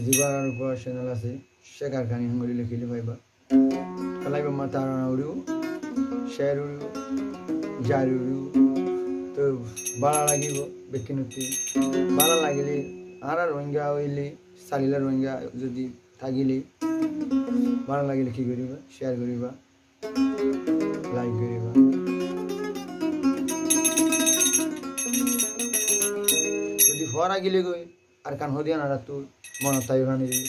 zipper উপর channel আছে শেখার খানি হাঙ্গলি লিখিলে পাইবা লাইবা মা তারা উড়িও শেয়ার উড়িও জার উড়িও তো ভালো লাগিব বেকিনতি ভালো লাগিলে আর রোহিঙ্গা হইলে চালিলা রোহিঙ্গা যদি থাকিলে ভালো লাগিলে কি করিবা শেয়ার করিবা লাইক করিবা যদি ফরা গিলে গই আর কান হদিয়া না তুই মন তাই ভানি দিবি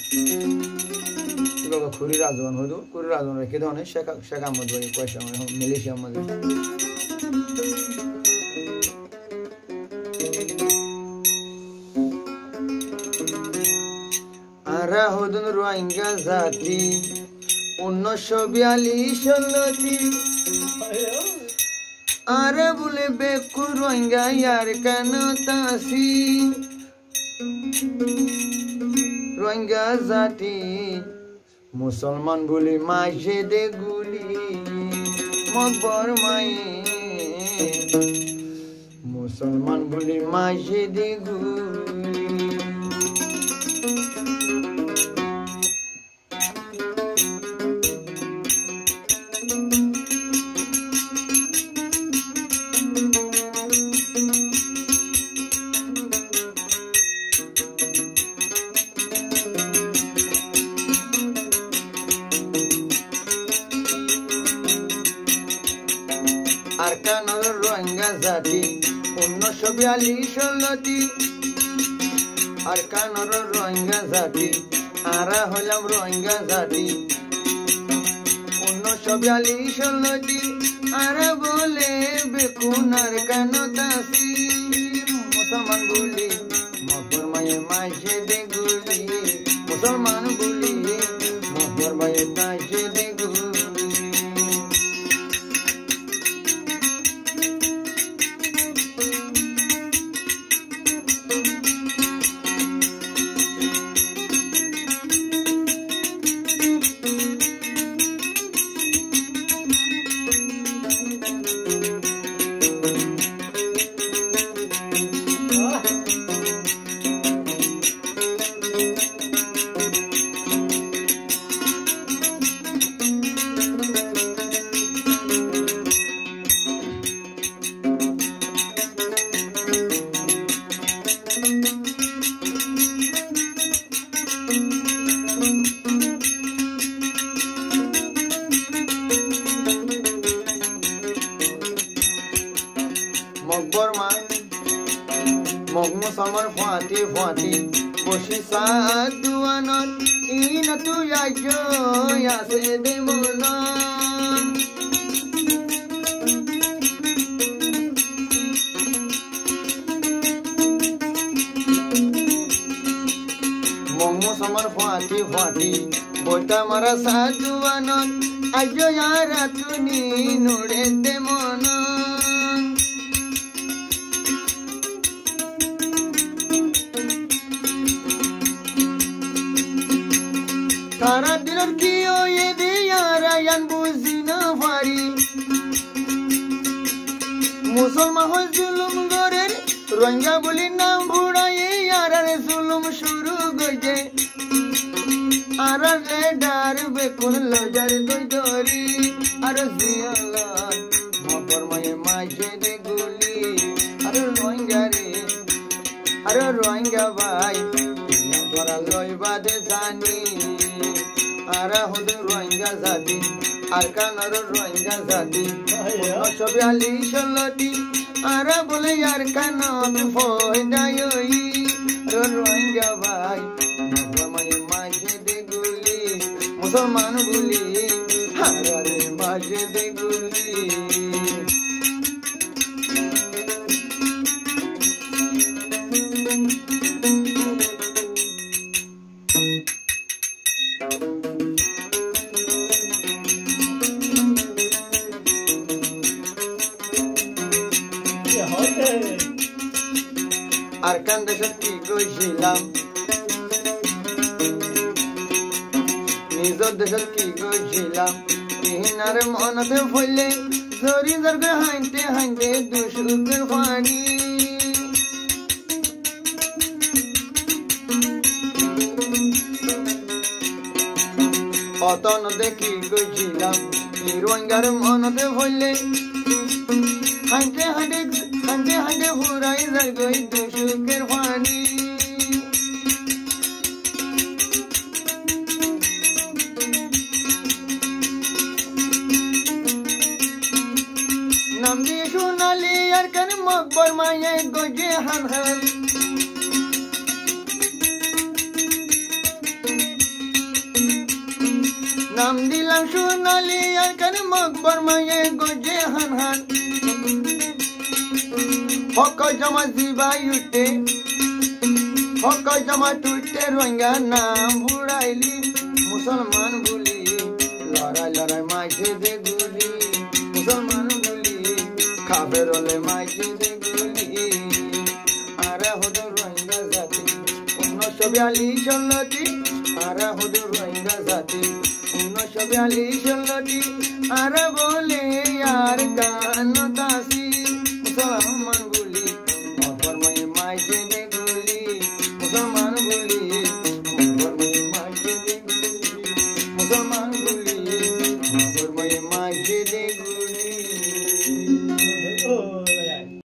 কিবা খুরি রাজওয়ান হদু খুরি রাজওয়ান রেখে দাও না শেখা মত ভাই পয়সা মালয়েশিয়া মধ্যে আরা হদুন রোহিঙ্গা জাতি 1942 সালতি আরে বলে বেকু রোহিঙ্গা ইয়ার কেন তাসি রোহিঙ্গা জাতি মুসলমান বলে মাঝে দে গুলি মকবর মায়ে মুসলমান বলে মাঝে দে গুলি আরকানর রোহিঙ্গা জাতি 1942 সালতি আরকানর রোহিঙ্গা জাতি আরা হলাম রোহিঙ্গা জাতি 1942 সালতি আরা বলে বেকুন আরকান তাসি মুসলমান বলি মকবর মায়ে মাঝে দে গুলি মুসলমান বলি মকবর মায়ে মাঝে দে গুলি মুসলমান ফাটি ফাটি বসি সাদুয়ানত ইন তুই আইজো আসে দে মন মুসলমান ফাটি ফাটি বইটা মারা সাদুয়ানত আইজো ইয়ারা তুনি নোড়ে দে মন সারা দিনের কি ওয়ে দে ইয়ারা ইয়ান বুঝি না পারি মুসলমান হল জুলুম গরের রোহিঙ্গা বলি নাম বুড়াই ইয়ারার জুলুম শুরু গইছে আরা রে ডার বেকুন লজার দই দরি আর জিয়ালান মকবর মায়ে মাঝে দে গুলি আর রোহিঙ্গা রে আর রোহিঙ্গা ভাই তোরা লইবা দে জানি আরা হদু রোহিঙ্গা জাতি আরকানর রোহিঙ্গা জাতি 1942 সালতি আরা বলে আরকানত ফয়দায়ই রোহিঙ্গা ভাই মায়ে মাঝে দে গুলি মুসলমান গুলি আরে মাঝে দে গুলি আরকান দেশত কি গৈছিলাম নিজর দেশত কি গৈছিলাম ইহিনারে মনতে ফলে জরি জর্গে হাইতে হাইতে দুশুকের পানি অতন দেখি গইছিলাম রোহিঙ্গার মনতে হইলে হাঁটে হাঁটে হাঁটে হাঁটে ফুরাই যায় গই দুশুকের পানি নাম দিয়ে সোনালি আর কেন মকবর মায়ে গজে হান হান নাম দিলাম সোনালি আর কেন মকবর মায়ে গজে হান হান হক জমা জিবাই উঠে হক জমা টুটে রোহিঙ্গা নাম ভুড়াইলি মুসলমান বলি লড়াই লড়াই মাঝে দে গুলি মুসলমান বলি খাবের হলে মাঝে দে গুলি আরে হদুর রোহিঙ্গা জাতি 1942 ষোলোটি আরে হদুর রোহিঙ্গা জাতি 1942 ষোলোটি আরে বলে আর গান দাসি মুসলমান বলি মকবর মাঝে দে